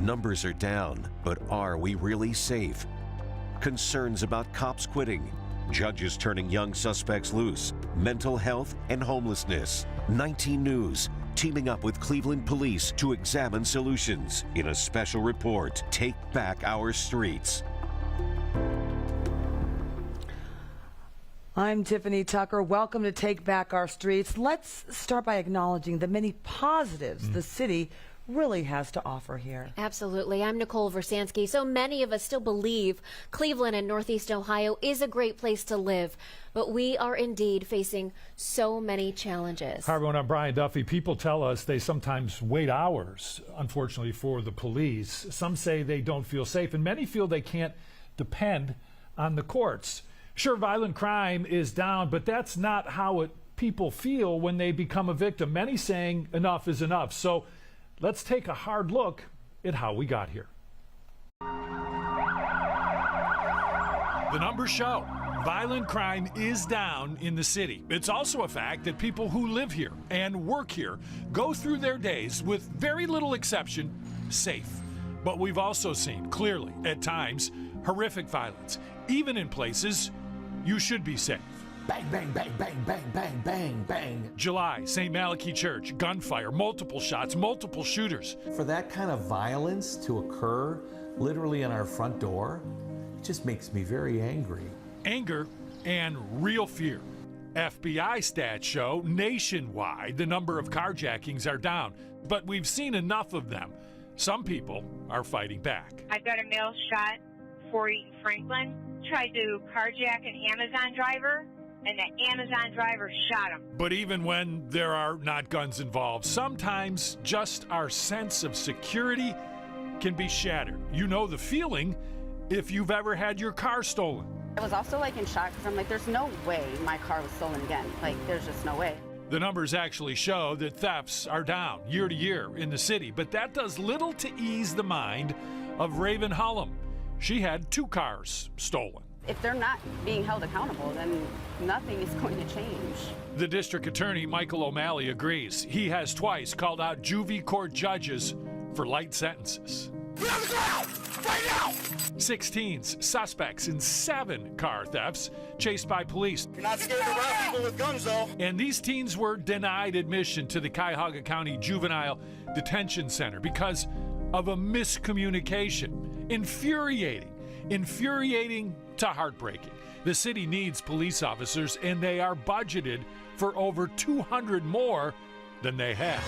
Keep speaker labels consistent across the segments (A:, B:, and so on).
A: Numbers are down, but are we really safe? Concerns about cops quitting, judges turning young suspects loose, mental health and homelessness. 19 News teaming up with Cleveland Police to examine solutions in a special report, Take Back Our Streets.
B: I'm Tiffany Tucker. Welcome to Take Back Our Streets. Let's start by acknowledging the many positives the city really has to offer here.
C: Absolutely. I'm Nicole Versansky. So many of us still believe Cleveland and Northeast Ohio is a great place to live, but we are indeed facing so many challenges.
D: Hi, everyone. I'm Brian Duffy. People tell us they sometimes wait hours, unfortunately, for the police. Some say they don't feel safe, and many feel they can't depend on the courts. Sure, violent crime is down, but that's not how people feel when they become a victim. Many saying enough is enough. So let's take a hard look at how we got here. The numbers show violent crime is down in the city. It's also a fact that people who live here and work here go through their days, with very little exception, safe. But we've also seen, clearly, at times, horrific violence, even in places you should be safe.
E: Bang, bang, bang, bang, bang, bang, bang, bang.
D: July, St. Malachy Church, gunfire, multiple shots, multiple shooters.
E: For that kind of violence to occur literally on our front door, it just makes me very angry.
D: Anger and real fear. FBI stats show nationwide the number of carjackings are down, but we've seen enough of them. Some people are fighting back.
F: I've got a male shot, 40 Franklin, tried to carjack an Amazon driver, and the Amazon driver shot him.
D: But even when there are not guns involved, sometimes just our sense of security can be shattered. You know the feeling if you've ever had your car stolen.
G: I was also in shock because I'm like, there's no way my car was stolen again. There's just no way.
D: The numbers actually show that thefts are down year to year in the city, but that does little to ease the mind of Raven Hullum. She had 2 cars stolen.
G: If they're not being held accountable, then nothing is going to change.
D: The district attorney, Michael O'Malley, agrees. He has twice called out juvie court judges for light sentences.
H: Get on the ground! Right now!
D: 16 suspects in 7 car thefts chased by police.
H: You're not scared to rob people with guns, though.
D: And these teens were denied admission to the Cuyahoga County Juvenile Detention Center because of a miscommunication. Infuriating to heartbreaking. The city needs police officers, and they are budgeted for over 200 more than they have.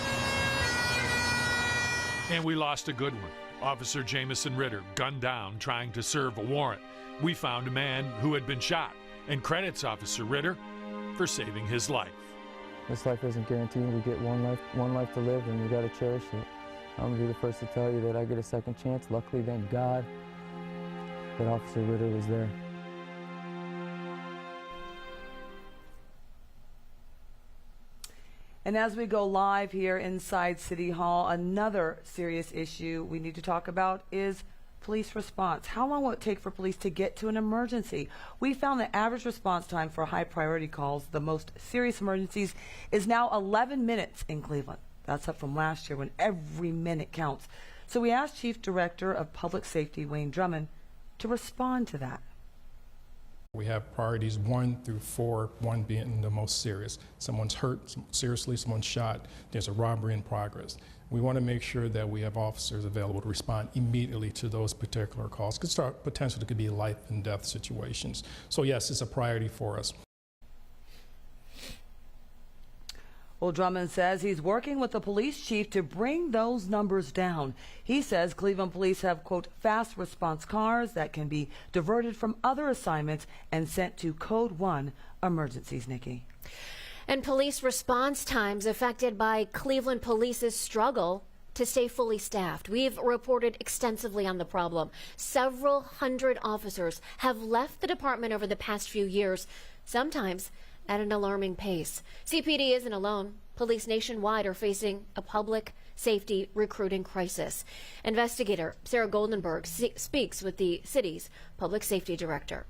D: And we lost a good one. Officer Jamison Ritter gunned down trying to serve a warrant. We found a man who had been shot, and credits Officer Ritter for saving his life.
I: This life isn't guaranteed. We get one life to live, and we got to cherish it. I'm going to be the first to tell you that I get a second chance. Luckily, thank God, that Officer Ritter was there.
B: And as we go live here inside City Hall, another serious issue we need to talk about is police response. How long will it take for police to get to an emergency? We found the average response time for high priority calls, the most serious emergencies, is now 11 minutes in Cleveland. That's up from last year when every minute counts. So we asked Chief Director of Public Safety, Wayne Drummond, to respond to that.
J: We have priorities 1 through 4, 1 being the most serious. Someone's hurt seriously, someone's shot, there's a robbery in progress. We want to make sure that we have officers available to respond immediately to those particular calls. Potentially could be life and death situations. So yes, it's a priority for us.
B: Well, Drummond says he's working with the police chief to bring those numbers down. He says Cleveland police have, quote, fast response cars that can be diverted from other assignments and sent to Code 1 emergencies, Nikki.
C: And police response times affected by Cleveland police's struggle to stay fully staffed. We've reported extensively on the problem. Several hundred officers have left the department over the past few years, sometimes at an alarming pace. CPD isn't alone. Police nationwide are facing a public safety recruiting crisis. Investigator Sarah Goldenberg speaks with the city's public safety director.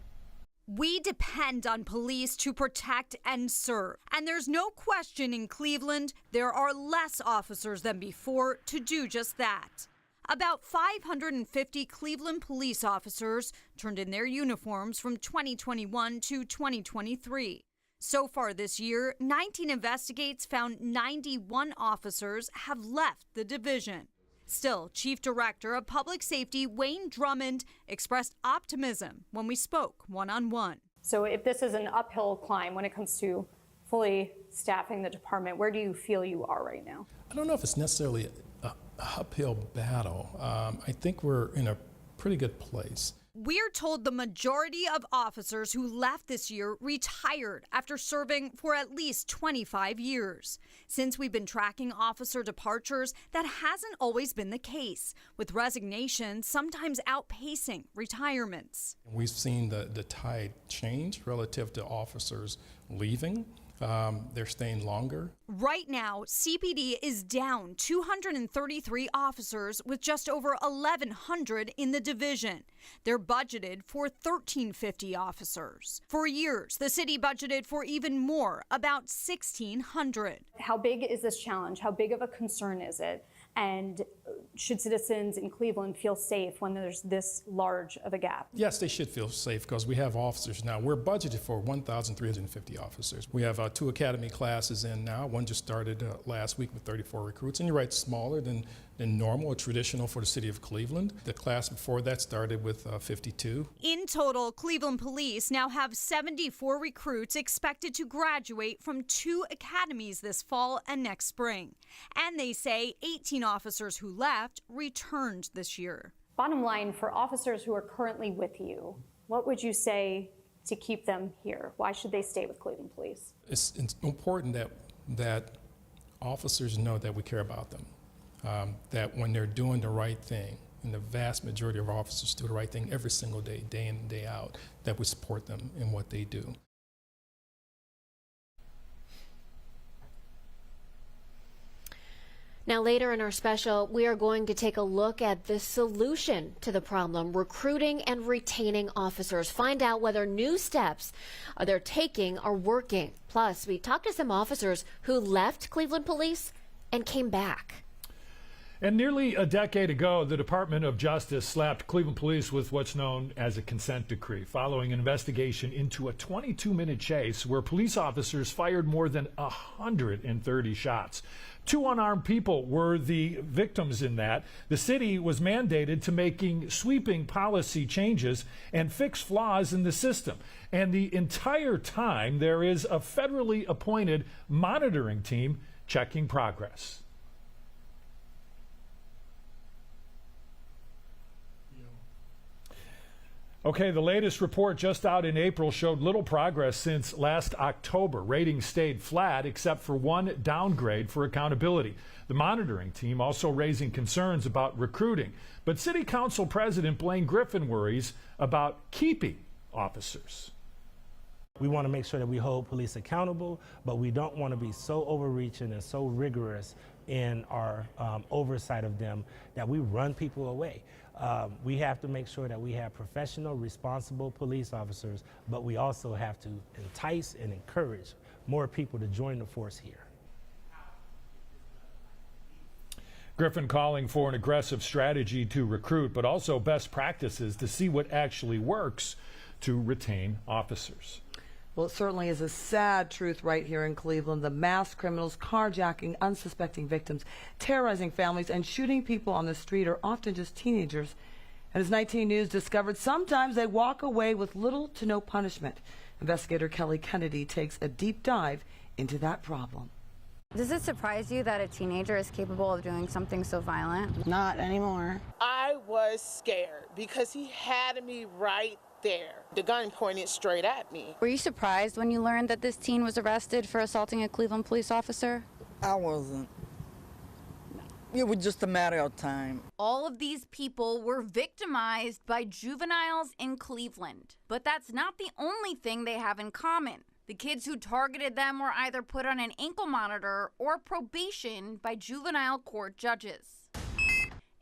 K: We depend on police to protect and serve. And there's no question in Cleveland, there are less officers than before to do just that. About 550 Cleveland police officers turned in their uniforms from 2021 to 2023. So far this year, 19 investigates found 91 officers have left the division. Still, Chief Director of Public Safety Wayne Drummond expressed optimism when we spoke one-on-one.
L: So if this is an uphill climb when it comes to fully staffing the department, where do you feel you are right now?
J: I don't know if it's necessarily an uphill battle. I think we're in a pretty good place.
K: We're told the majority of officers who left this year retired after serving for at least 25 years. Since we've been tracking officer departures, that hasn't always been the case, with resignations sometimes outpacing retirements.
J: We've seen the tide change relative to officers leaving. They're staying longer.
K: Right now, CPD is down 233 officers with just over 1,100 in the division. They're budgeted for 1,350 officers. For years, the city budgeted for even more, about 1,600.
L: How big is this challenge? How big of a concern is it? And should citizens in Cleveland feel safe when there's this large of a gap?
J: Yes, they should feel safe because we have officers now. We're budgeted for 1,350 officers. We have 2 academy classes in now. One just started last week with 34 recruits. And you're right, smaller than normal or traditional for the city of Cleveland. The class before that started with 52.
K: In total, Cleveland police now have 74 recruits expected to graduate from 2 academies this fall and next spring. And they say 18 officers who left returned this year.
L: Bottom line, for officers who are currently with you, what would you say to keep them here? Why should they stay with Cleveland Police?
J: It's important that officers know that we care about them. That when they're doing the right thing, and the vast majority of officers do the right thing every single day, day in and day out, that we support them in what they do.
C: Now, later in our special, we are going to take a look at the solution to the problem, recruiting and retaining officers. Find out whether new steps they're taking are working. Plus, we talked to some officers who left Cleveland Police and came back.
D: And nearly a decade ago, the Department of Justice slapped Cleveland Police with what's known as a consent decree, following an investigation into a 22-minute chase where police officers fired more than 130 shots. 2 unarmed people were the victims in that. The city was mandated to making sweeping policy changes and fix flaws in the system. And the entire time, there is a federally appointed monitoring team checking progress. Okay, the latest report just out in April showed little progress since last October. Ratings stayed flat except for one downgrade for accountability. The monitoring team also raising concerns about recruiting. But City Council President Blaine Griffin worries about keeping officers.
M: We want to make sure that we hold police accountable, but we don't want to be so overreaching and so rigorous in our oversight of them that we run people away. We have to make sure that we have professional, responsible police officers, but we also have to entice and encourage more people to join the force here.
D: Griffin calling for an aggressive strategy to recruit, but also best practices to see what actually works to retain officers.
B: Well, it certainly is a sad truth right here in Cleveland. The masked criminals carjacking unsuspecting victims, terrorizing families, and shooting people on the street are often just teenagers. And as 19 News discovered, sometimes they walk away with little to no punishment. Investigator Kelly Kennedy takes a deep dive into that problem.
G: Does it surprise you that a teenager is capable of doing something so violent?
N: Not anymore.
O: I was scared because he had me right there. The gun pointed straight at me.
G: Were you surprised when you learned that this teen was arrested for assaulting a Cleveland police officer?
N: I wasn't. It was just a matter of time.
P: All of these people were victimized by juveniles in Cleveland. But that's not the only thing they have in common. The kids who targeted them were either put on an ankle monitor or probation by juvenile court judges.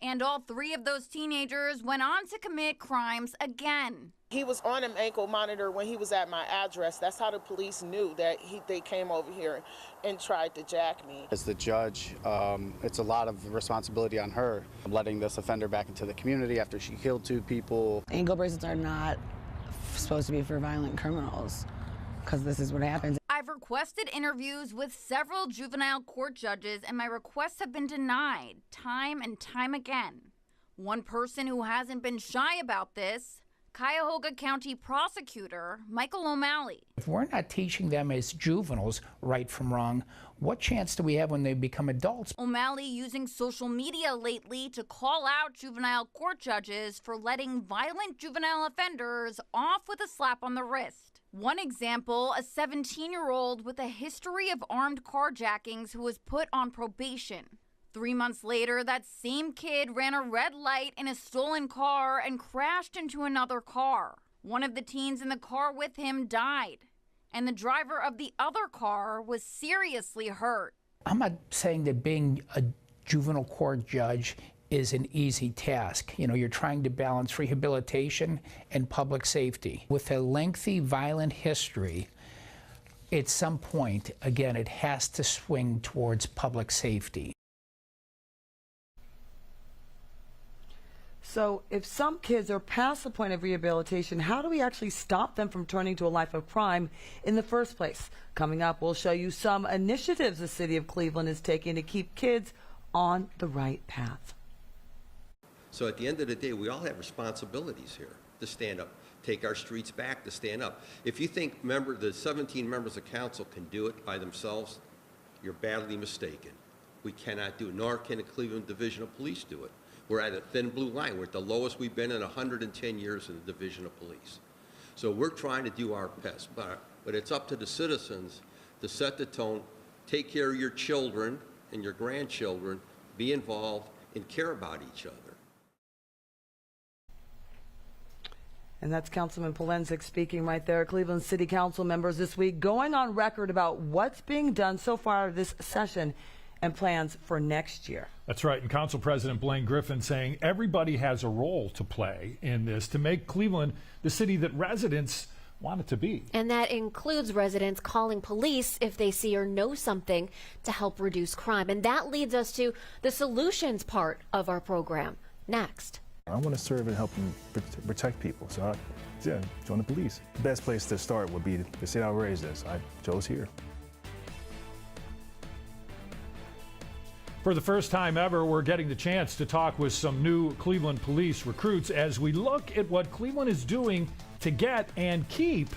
P: And all three of those teenagers went on to commit crimes again.
O: He was on an ankle monitor when he was at my address. That's how the police knew that they came over here and tried to jack me.
Q: As the judge, it's a lot of responsibility on her, letting this offender back into the community after she killed 2 people.
R: Ankle bracelets are not supposed to be for violent criminals, because this is what happens.
P: I've requested interviews with several juvenile court judges, and my requests have been denied time and time again. One person who hasn't been shy about this, Cuyahoga County Prosecutor Michael O'Malley.
S: If we're not teaching them as juveniles right from wrong, what chance do we have when they become adults?
P: O'Malley using social media lately to call out juvenile court judges for letting violent juvenile offenders off with a slap on the wrist. One example, a 17-year-old with a history of armed carjackings who was put on probation. 3 months later, that same kid ran a red light in a stolen car and crashed into another car. One of the teens in the car with him died, and the driver of the other car was seriously hurt.
S: I'm not saying that being a juvenile court judge is an easy task. You know, you're trying to balance rehabilitation and public safety. With a lengthy violent history, at some point, again, it has to swing towards public safety.
B: So if some kids are past the point of rehabilitation, how do we actually stop them from turning to a life of crime in the first place? Coming up, we'll show you some initiatives the city of Cleveland is taking to keep kids on the right path.
T: So at the end of the day, we all have responsibilities here to stand up, take our streets back, to stand up. If you think the 17 members of council can do it by themselves, you're badly mistaken. We cannot do it, nor can the Cleveland Division of Police do it. We're at a thin blue line. We're at the lowest we've been in 110 years in the Division of Police. So we're trying to do our best, but it's up to the citizens to set the tone, take care of your children and your grandchildren, be involved, and care about each other.
B: And that's Councilman Polensek speaking right there. Cleveland City Council members this week going on record about what's being done so far this session and plans for next year.
D: That's right. And Council President Blaine Griffin saying everybody has a role to play in this to make Cleveland the city that residents want it to be.
C: And that includes residents calling police if they see or know something to help reduce crime. And that leads us to the solutions part of our program. Next.
U: I want to serve and help and protect people. So join the police. The best place to start would be to see how I raised this. I chose here.
D: For the first time ever, we're getting the chance to talk with some new Cleveland police recruits as we look at what Cleveland is doing to get and keep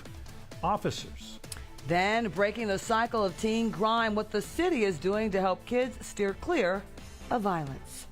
D: officers.
B: Then breaking the cycle of teen crime, what the city is doing to help kids steer clear of violence.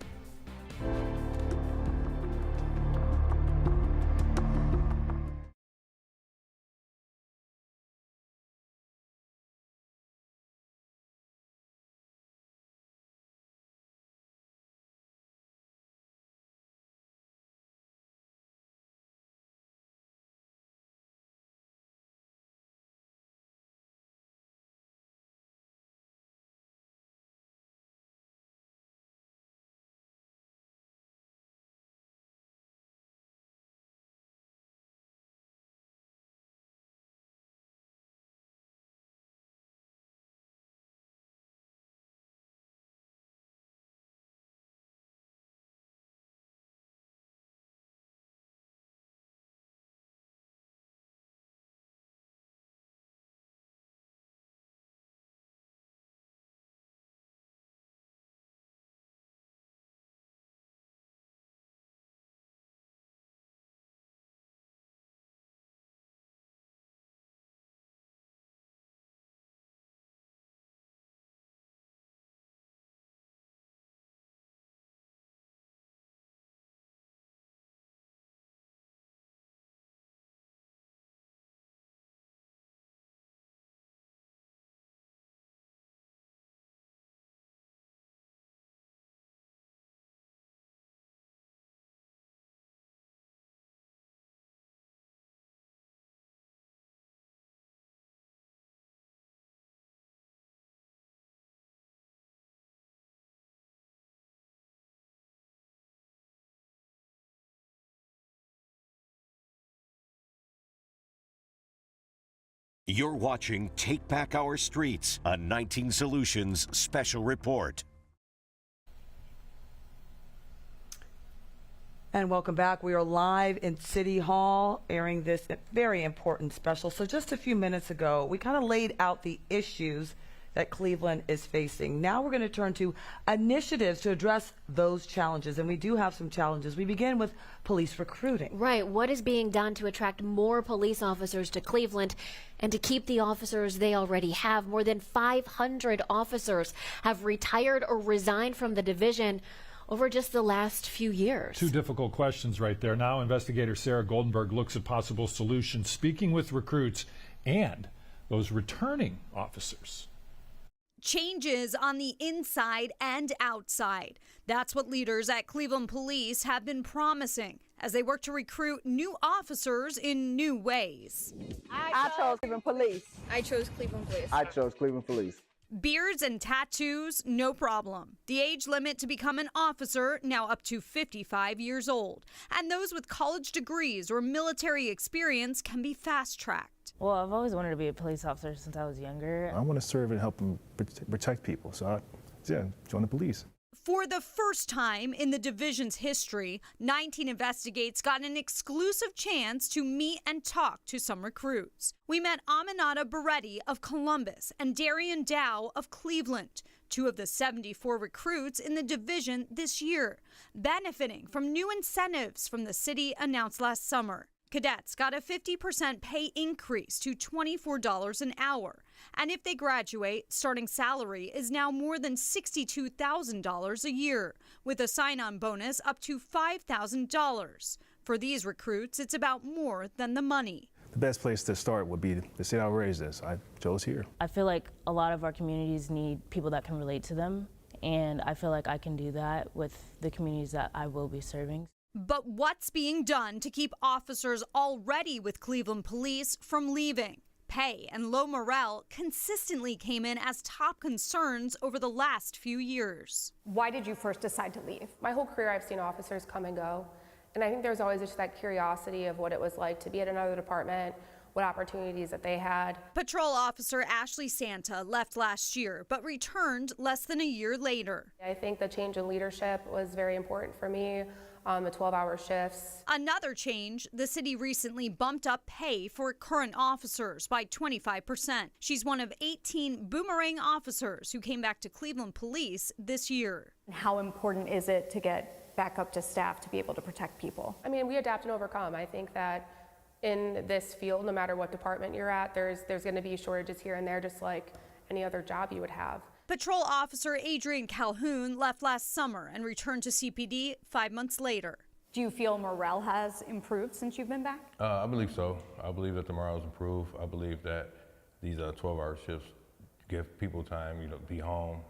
A: You're watching Take Back Our Streets, a 19 Solutions special report.
B: And welcome back. We are live in City Hall airing this very important special. So just a few minutes ago, we kind of laid out the issues that Cleveland is facing. Now we're going to turn to initiatives to address those challenges. And we do have some challenges. We begin with police recruiting.
C: Right. What is being done to attract more police officers to Cleveland and to keep the officers they already have? More than 500 officers have retired or resigned from the division over just the last few years.
D: Two difficult questions right there. Now investigator Sarah Goldenberg looks at possible solutions, speaking with recruits and those returning officers.
K: Changes on the inside and outside. That's what leaders at Cleveland Police have been promising as they work to recruit new officers in new ways.
N: I chose Cleveland Police.
V: I chose Cleveland Police.
N: I chose Cleveland Police.
K: Beards and tattoos, no problem. The age limit to become an officer now up to 55 years old. And those with college degrees or military experience can be fast-tracked.
W: Well, I've always wanted to be a police officer since I was younger.
U: I want to serve and help them protect people, so I joined the police.
K: For the first time in the division's history, 19 Investigates got an exclusive chance to meet and talk to some recruits. We met Aminata Beretti of Columbus and Darian Dow of Cleveland, two of the 74 recruits in the division this year, benefiting from new incentives from the city announced last summer. Cadets got a 50% pay increase to $24 an hour. And if they graduate, starting salary is now more than $62,000 a year, with a sign-on bonus up to $5,000. For these recruits, it's about more than the money.
U: The best place to start would be the city I was raised in. I chose here.
W: I feel like a lot of our communities need people that can relate to them, and I feel like I can do that with the communities that I will be serving.
K: But what's being done to keep officers already with Cleveland Police from leaving? Pay and low morale consistently came in as top concerns over the last few years.
X: Why did you first decide to leave? My whole career I've seen officers come and go, and I think there's always just that curiosity of what it was like to be at another department, what opportunities that they had.
K: Patrol Officer Ashley Santa left last year, but returned less than a year later.
X: I think the change in leadership was very important for me. The 12-hour shifts.
K: Another change, the city recently bumped up pay for current officers by 25%. She's one of 18 boomerang officers who came back to Cleveland Police this year.
L: How important is it to get back up to staff to be able to protect people?
X: I mean, we adapt and overcome. I think that in this field, no matter what department you're at, there's going to be shortages here and there, just like any other job you would have.
K: Patrol Officer Adrian Calhoun left last summer and returned to CPD 5 months later.
L: Do you feel morale has improved since you've been back?
Y: I believe so. I believe that the morale has improved. I believe that these 12-hour shifts give people time, to be home,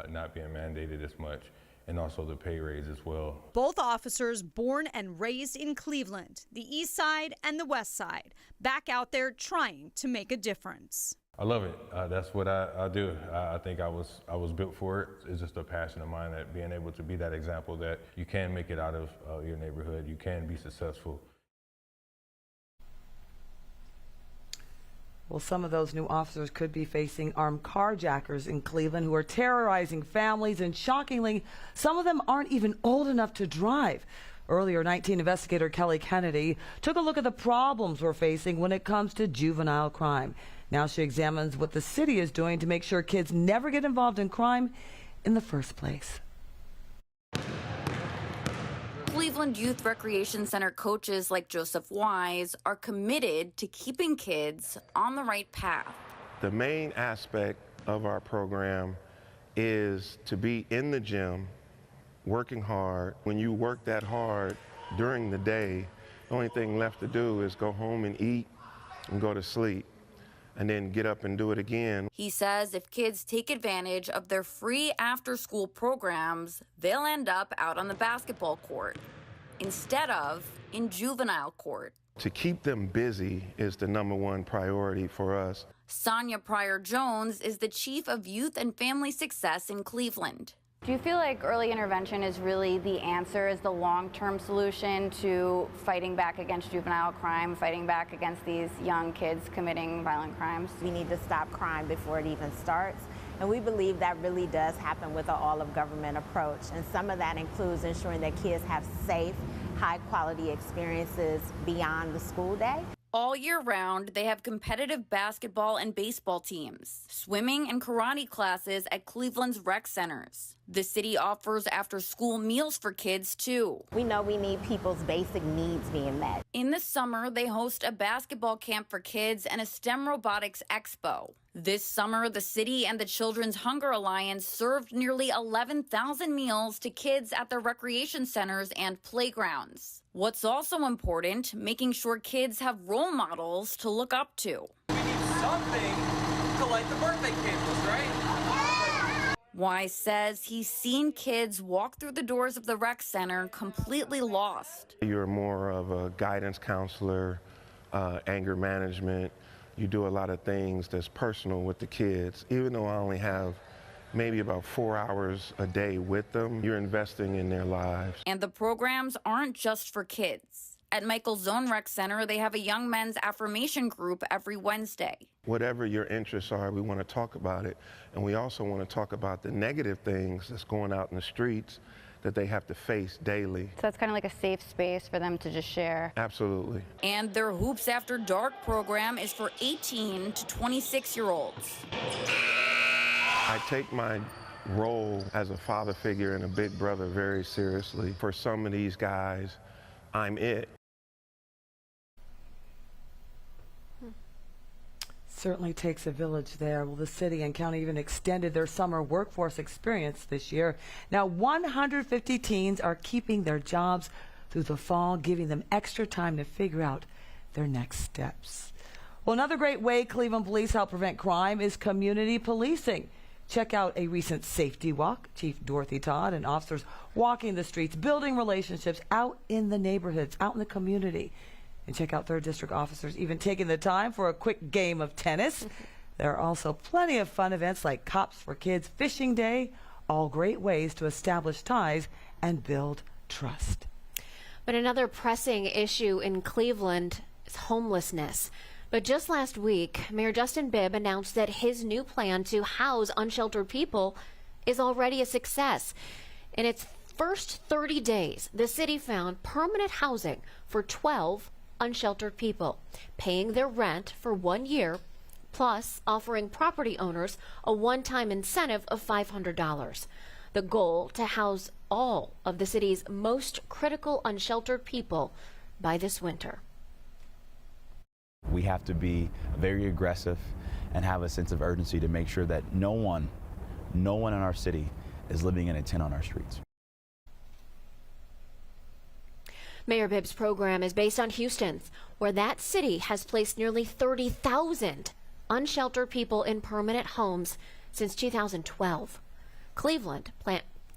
Y: not being mandated as much, and also the pay raise as well.
K: Both officers born and raised in Cleveland, the east side and the west side, back out there trying to make a difference.
Y: I love it. That's what I do. I think I was built for it. It's just a passion of mine, that being able to be that example that you can make it out of your neighborhood. You can be successful.
B: Well, some of those new officers could be facing armed carjackers in Cleveland who are terrorizing families, and shockingly, some of them aren't even old enough to drive. Earlier, 19 investigator Kelly Kennedy took a look at the problems we're facing when it comes to juvenile crime. Now she examines what the city is doing to make sure kids never get involved in crime in the first place.
P: Cleveland Youth Recreation Center coaches like Joseph Wise are committed to keeping kids on the right path.
Z: The main aspect of our program is to be in the gym, working hard. When you work that hard during the day, the only thing left to do is go home and eat and go to sleep, and then get up and do it again.
P: He says if kids take advantage of their free after-school programs, they'll end up out on the basketball court instead of in juvenile court.
Z: To keep them busy is the #1 priority for us.
P: Sonia Pryor-Jones is the chief of youth and family success in Cleveland.
G: Do you feel like early intervention is really the answer, is the long-term solution to fighting back against juvenile crime, fighting back against these young kids committing violent crimes?
E: We need to stop crime before it even starts. And we believe that really does happen with an all-of-government approach. And some of that includes ensuring that kids have safe, high-quality experiences beyond the school day.
P: All year round, they have competitive basketball and baseball teams, swimming and karate classes at Cleveland's rec centers. The city offers after-school meals for kids, too.
E: We know we need people's basic needs being met.
P: In the summer, they host a basketball camp for kids and a STEM robotics expo. This summer, the city and the Children's Hunger Alliance served nearly 11,000 meals to kids at their recreation centers and playgrounds. What's also important, making sure kids have role models to look up to.
F: We need something to light the birthday candles, right?
P: Wise says he's seen kids walk through the doors of the rec center completely lost.
Z: You're more of a guidance counselor, anger management. You do a lot of things that's personal with the kids. Even though I only have maybe about 4 hours a day with them, you're investing in their lives.
P: And the programs aren't just for kids. At Michael's Zone Rec Center, they have a young men's affirmation group every Wednesday.
Z: Whatever your interests are, we want to talk about it. And we also want to talk about the negative things that's going out in the streets that they have to face daily.
G: So it's kind of like a safe space for them to just share.
Z: Absolutely.
P: And their Hoops After Dark program is for 18 to 26-year-olds.
Z: I take my role as a father figure and a big brother very seriously. For some of these guys, I'm it.
B: Certainly takes a village there. Well, the city and county even extended their summer workforce experience this year. Now, 150 teens are keeping their jobs through the fall, giving them extra time to figure out their next steps. Well, another great way Cleveland police help prevent crime is community policing. Check out a recent safety walk. Chief Dorothy Todd and officers walking the streets, building relationships out in the neighborhoods, out in the community. And check out 3rd District officers even taking the time for a quick game of tennis. There are also plenty of fun events like Cops for Kids Fishing Day, all great ways to establish ties and build trust.
C: But another pressing issue in Cleveland is homelessness. But just last week, Mayor Justin Bibb announced that his new plan to house unsheltered people is already a success. In its first 30 days, the city found permanent housing for 12 unsheltered people, paying their rent for 1 year, plus offering property owners a one-time incentive of $500. The goal to house all of the city's most critical unsheltered people by this winter.
H: We have to be very aggressive and have a sense of urgency to make sure that no one in our city is living in a tent on our streets.
C: Mayor Bibb's program is based on Houston's, where that city has placed nearly 30,000 unsheltered people in permanent homes since 2012. Cleveland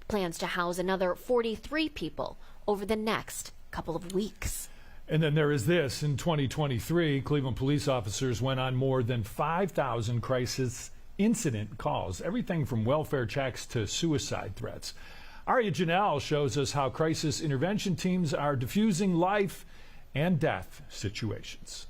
C: plans to house another 43 people over the next couple of weeks.
D: And then there is this. In 2023, Cleveland police officers went on more than 5,000 crisis incident calls, everything from welfare checks to suicide threats. Aria Janelle shows us how crisis intervention teams are diffusing life and death situations.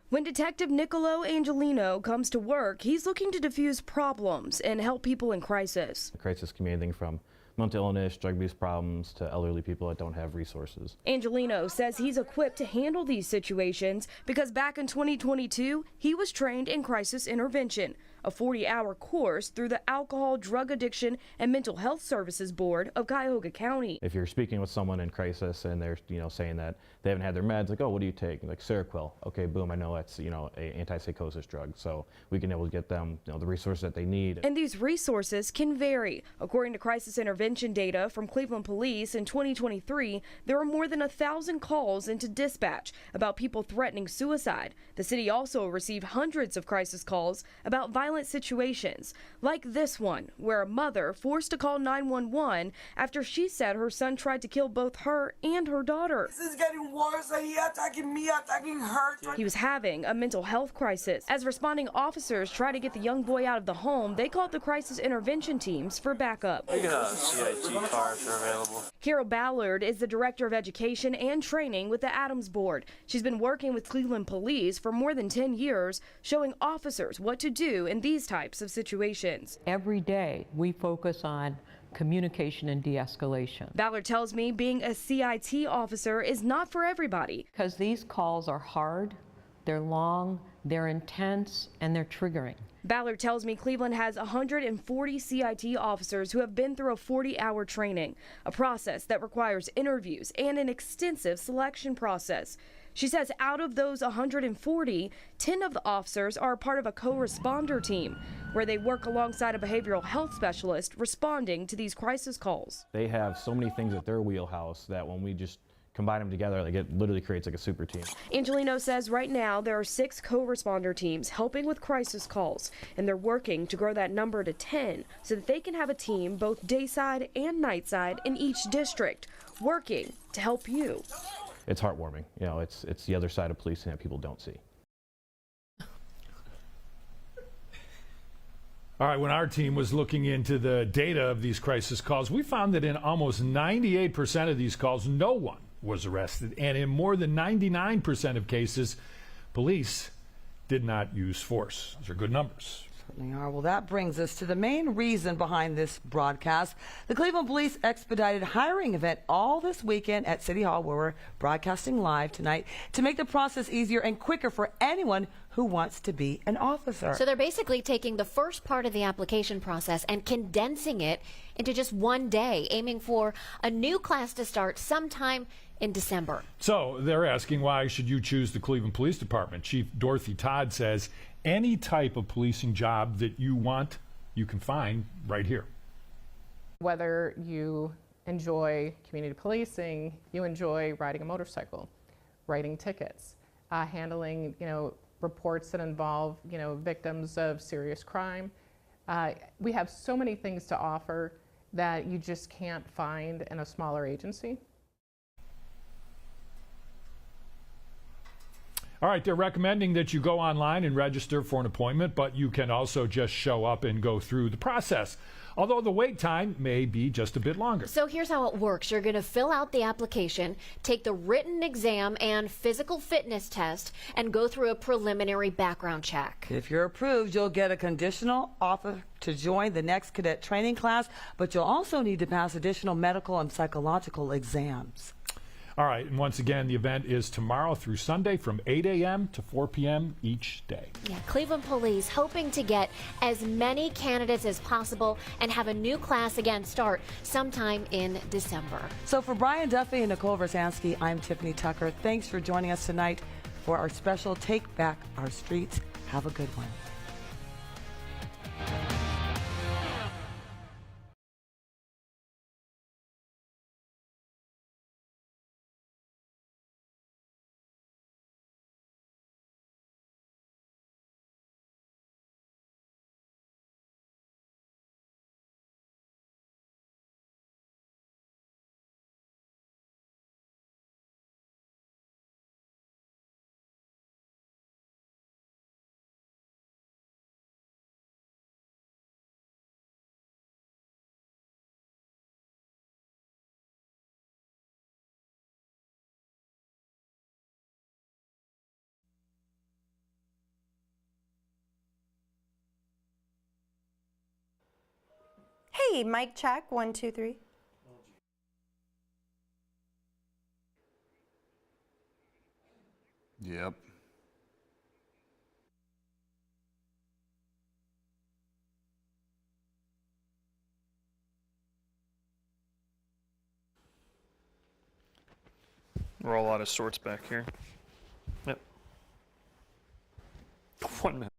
I: When Detective Niccolo Angelino comes to work, he's looking to diffuse problems and help people in crisis.
J: Crisis can be anything from mental illness, drug abuse problems, to elderly people that don't have resources.
I: Angelino says he's equipped to handle these situations because back in 2022, he was trained in crisis intervention, a 40-hour course through the Alcohol, Drug Addiction, and Mental Health Services Board of Cuyahoga County.
J: If you're speaking with someone in crisis and they're saying that they haven't had their meds, like, oh, what do you take? Like Seroquel. Okay, boom, I know that's a antipsychosis drug, so we can able to get them the resources that they need.
I: And these resources can vary. According to crisis intervention data from Cleveland Police in 2023, there were more than 1,000 calls into dispatch about people threatening suicide. The city also received hundreds of crisis calls about violent violent situations, like this one, where a mother forced to call 911 after she said her son tried to kill both her and her daughter.
M: This is getting worse. He attacking me, attacking her.
I: He was having a mental health crisis. As responding officers try to get the young boy out of the home, they called the crisis intervention teams for backup.
O: We got a CIT car if they're available.
I: Carol Ballard is the Director of Education and Training with the Adams Board. She's been working with Cleveland Police for more than 10 years, showing officers what to do in these types of situations.
Q: Every day we focus on communication and de-escalation.
I: Ballard tells me being a CIT officer is not for everybody.
Q: Because these calls are hard, they're long, they're intense, and they're triggering.
I: Ballard tells me Cleveland has 140 CIT officers who have been through a 40-hour training, a process that requires interviews and an extensive selection process. She says out of those 140, 10 of the officers are part of a co-responder team, where they work alongside a behavioral health specialist responding to these crisis calls.
J: They have so many things at their wheelhouse that when we just combine them together, like, it literally creates like a super team.
I: Angelino says right now there are 6 co-responder teams helping with crisis calls, and they're working to grow that number to 10 so that they can have a team both dayside and nightside in each district, working to help you.
J: It's heartwarming. You know, it's the other side of policing that people don't see.
D: All right, when our team was looking into the data of these crisis calls, we found that in almost 98% of these calls, no one was arrested. And in more than 99% of cases, police did not use force. Those are good numbers.
B: Certainly are. Well, that brings us to the main reason behind this broadcast. The Cleveland Police expedited hiring event all this weekend at City Hall, where we're broadcasting live tonight, to make the process easier and quicker for anyone who wants to be an officer.
C: So they're basically taking the first part of the application process and condensing it into just one day, aiming for a new class to start sometime in December.
D: So they're asking, why should you choose the Cleveland Police Department? Chief Dorothy Todd says any type of policing job that you want, you can find right here.
R: Whether you enjoy community policing, you enjoy riding a motorcycle, writing tickets, handling, reports that involve, victims of serious crime. We have so many things to offer that you just can't find in a smaller agency.
D: All right, they're recommending that you go online and register for an appointment, but you can also just show up and go through the process, although the wait time may be just a bit longer.
C: So here's how it works. You're going to fill out the application, take the written exam and physical fitness test, and go through a preliminary background check.
B: If you're approved, you'll get a conditional offer to join the next cadet training class, but you'll also need to pass additional medical and psychological exams.
D: All right, and once again, the event is tomorrow through Sunday from 8 a.m. to 4 p.m. each day.
C: Yeah, Cleveland Police hoping to get as many candidates as possible and have a new class again start sometime in December.
B: So for Brian Duffy and Nicole Versansky, I'm Tiffany Tucker. Thanks for joining us tonight for our special Take Back Our Streets. Have a good one.
S: Hey, mic check, 1, 2, 3.
V: Yep. We're all out of sorts back here. Yep. 1 minute.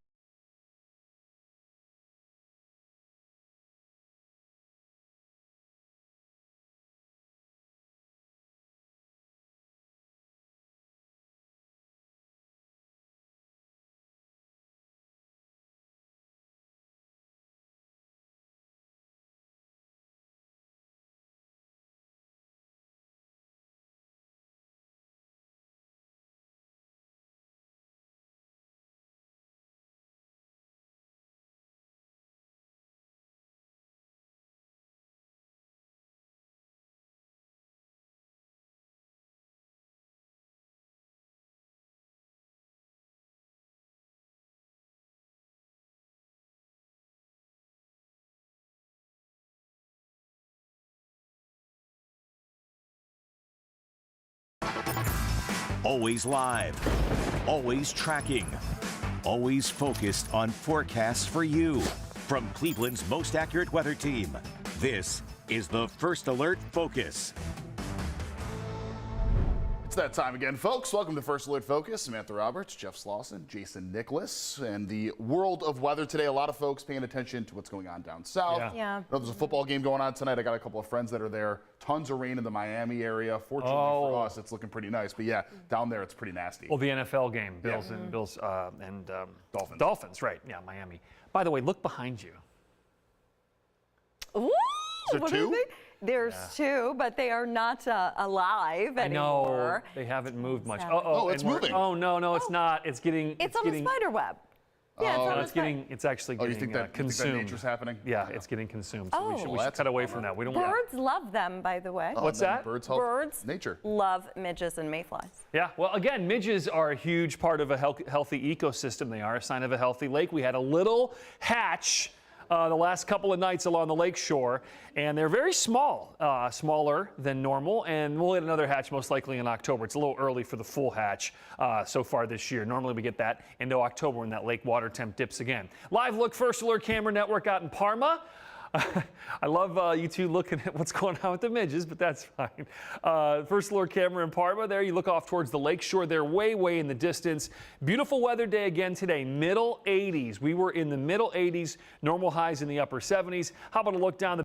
A: Always live, always tracking, always focused on forecasts for you. From Cleveland's most accurate weather team, this is the First Alert Focus.
N: It's that time again, folks. Welcome to First Alert Focus. Samantha Roberts, Jeff Slauson, Jason Nicholas, and the world of weather today. A lot of folks paying attention to what's going on down south.
S: Yeah.
N: There's a football game going on tonight. I got a couple of friends that are there. Tons of rain in the Miami area. Fortunately for us, it's looking pretty nice. But yeah, down there it's pretty nasty.
T: Well, the NFL game, Bills and
N: Dolphins.
T: Dolphins, right? Yeah, Miami. By the way, look behind you.
U: Ooh,
N: Is there
U: what
N: two?
U: are they? There's two, but they are not alive
T: I
U: anymore.
T: know they haven't moved much.
N: Oh, it's
T: and we're-
N: moving.
T: Oh no, it's not. It's getting.
U: It's on the spider web. Yeah,
N: Oh.
U: it's on the
T: It's getting. It's actually
N: Oh,
T: getting
N: you think that
T: consumed.
N: nature's happening?
T: Yeah, it's getting consumed. So we
U: Oh.
T: should,
N: Well,
T: we should
N: that's
T: cut
N: a
T: away
N: bummer.
T: from that. We don't want.
S: Birds love them, by the way.
N: Oh,
T: What's
N: and then
T: that?
N: Birds help
S: Birds
N: nature.
S: love midges and mayflies.
T: Yeah, well, again, midges are a huge part of a healthy ecosystem. They are a sign of a healthy lake. We had a little hatch the last couple of nights along the lake shore, and they're very small, smaller than normal, and we'll get another hatch most likely in October. It's a little early for the full hatch so far this year. Normally we get that into October when that lake water temp dips again. Live look, First Alert Camera Network out in Parma. I love you two looking at what's going on with the midges, but that's fine. First Alert Camera in Parma. There you look off towards the lake shore. They're way in the distance. Beautiful weather day again today. Middle 80s. We were in the middle 80s. Normal highs in the upper 70s. How about a look down the